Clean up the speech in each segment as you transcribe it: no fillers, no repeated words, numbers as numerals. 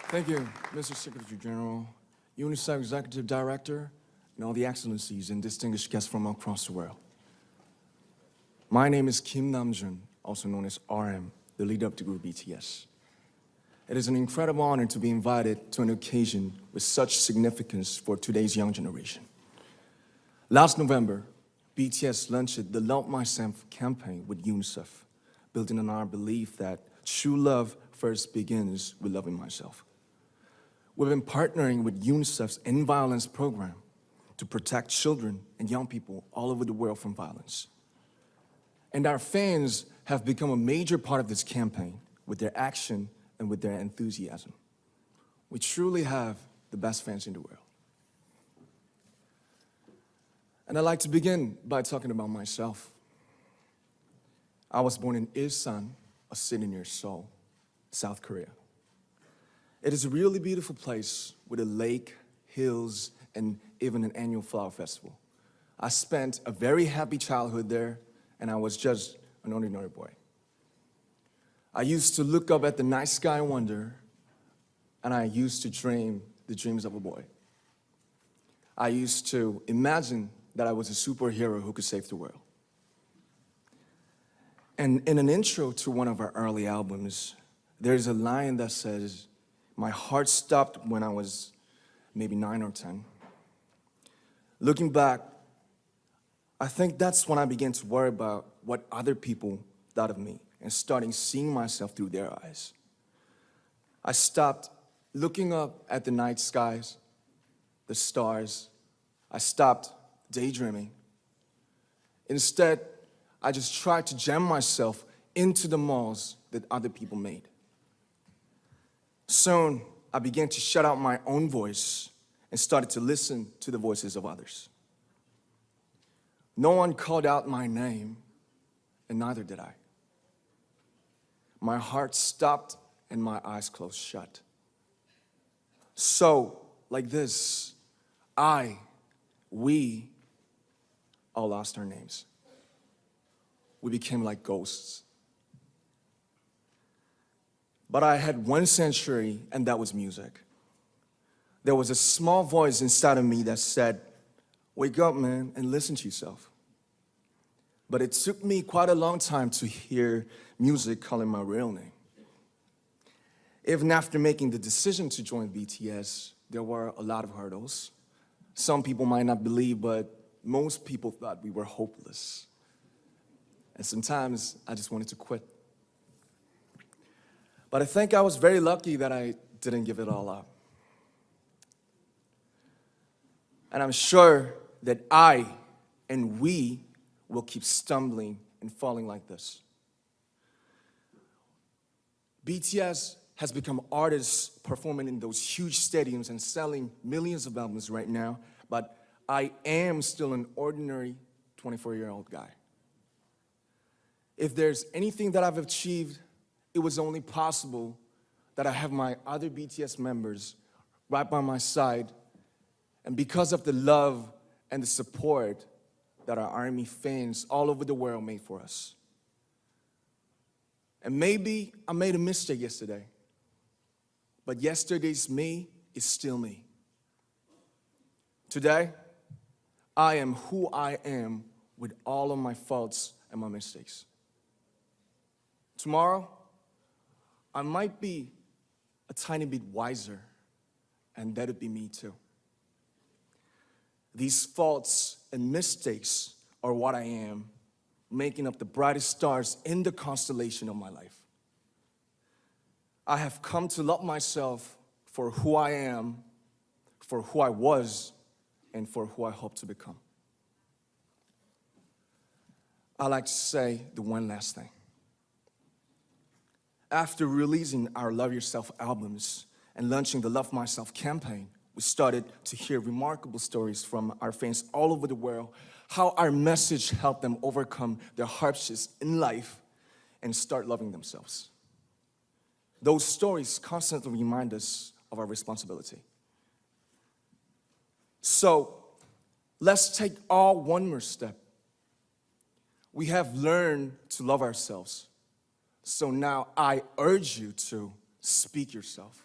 Thank you, Mr. Secretary General, Unicef Executive Director, and all the excellencies and distinguished guests from across the world. My name is Kim Namjoon, also known as RM, the leader of the group BTS. It is an incredible honor to be invited to an occasion with such significance for today's young generation. Last November, BTS launched the Love Myself campaign with Unicef, building on our belief that true love first begins with loving myself. We've been partnering with UNICEF's End Violence program to protect children and young people all over the world from violence. And our fans have become a major part of this campaign with their action and with their enthusiasm. We truly have the best fans in the world. And I'd like to begin by talking about myself. I was born in Ilsan, a city near Seoul, South Korea. It is a really beautiful place with a lake, hills, and even an annual flower festival. I spent a very happy childhood there, and I was just an ordinary boy. I used to look up at the night sky and wonder, and I used to dream the dreams of a boy. I used to imagine that I was a superhero who could save the world. And in an intro to one of our early albums, there's a line that says, "My heart stopped when I was maybe 9 or 10. Looking back, I think that's when I began to worry about what other people thought of me and starting seeing myself through their eyes. I stopped looking up at the night skies, the stars. I stopped daydreaming. Instead, I just tried to jam myself into the malls that other people made. Soon, I began to shut out my own voice and started to listen to the voices of others. No one called out my name, and neither did I. My heart stopped and my eyes closed shut. So, like this, we all lost our names. We became like ghosts. But I had one sanctuary, and that was music. There was a small voice inside of me that said, "Wake up, man, and listen to yourself." But it took me quite a long time to hear music calling my real name. Even after making the decision to join BTS, there were a lot of hurdles. Some people might not believe, but most people thought we were hopeless. And sometimes I just wanted to quit. But I think I was very lucky that I didn't give it all up. And I'm sure that I and we will keep stumbling and falling like this. BTS has become artists performing in those huge stadiums and selling millions of albums right now, but I am still an ordinary 24-year-old guy. If there's anything that I've achieved, it was only possible that I have my other BTS members right by my side, and because of the love and the support that our ARMY fans all over the world made for us. And maybe I made a mistake yesterday, but yesterday's me is still me. Today, I am who I am with all of my faults and my mistakes. Tomorrow, I might be a tiny bit wiser, and that'd be me too. These faults and mistakes are what I am, making up the brightest stars in the constellation of my life. I have come to love myself for who I am, for who I was, and for who I hope to become. I'd like to say the one last thing. After releasing our Love Yourself albums and launching the Love Myself campaign, we started to hear remarkable stories from our fans all over the world, how our message helped them overcome their hardships in life and start loving themselves. Those stories constantly remind us of our responsibility. So let's take all one more step. We have learned to love ourselves. So now I urge you to speak yourself.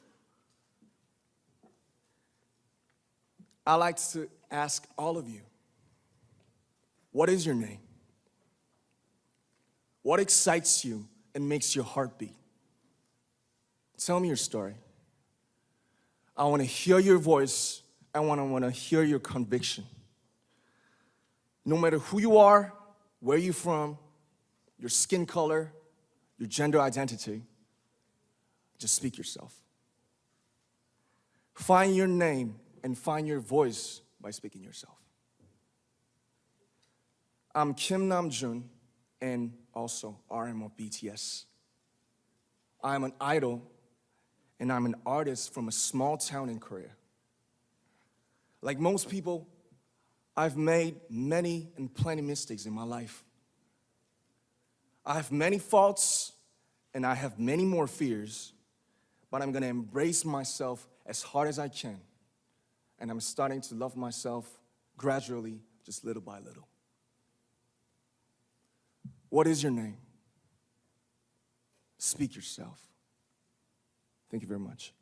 I like to ask all of you, what is your name? What excites you and makes your heart beat? Tell me your story. I want to hear your voice. I want to hear your conviction. No matter who you are, where you're from, your skin color, your gender identity, just speak yourself. Find your name and find your voice by speaking yourself. I'm Kim Namjoon and also RM of BTS. I'm an idol and I'm an artist from a small town in Korea. Like most people, I've made many and plenty mistakes in my life. I have many faults and I have many more fears, but I'm gonna embrace myself as hard as I can. And I'm starting to love myself gradually, just little by little. What is your name? Speak yourself. Thank you very much.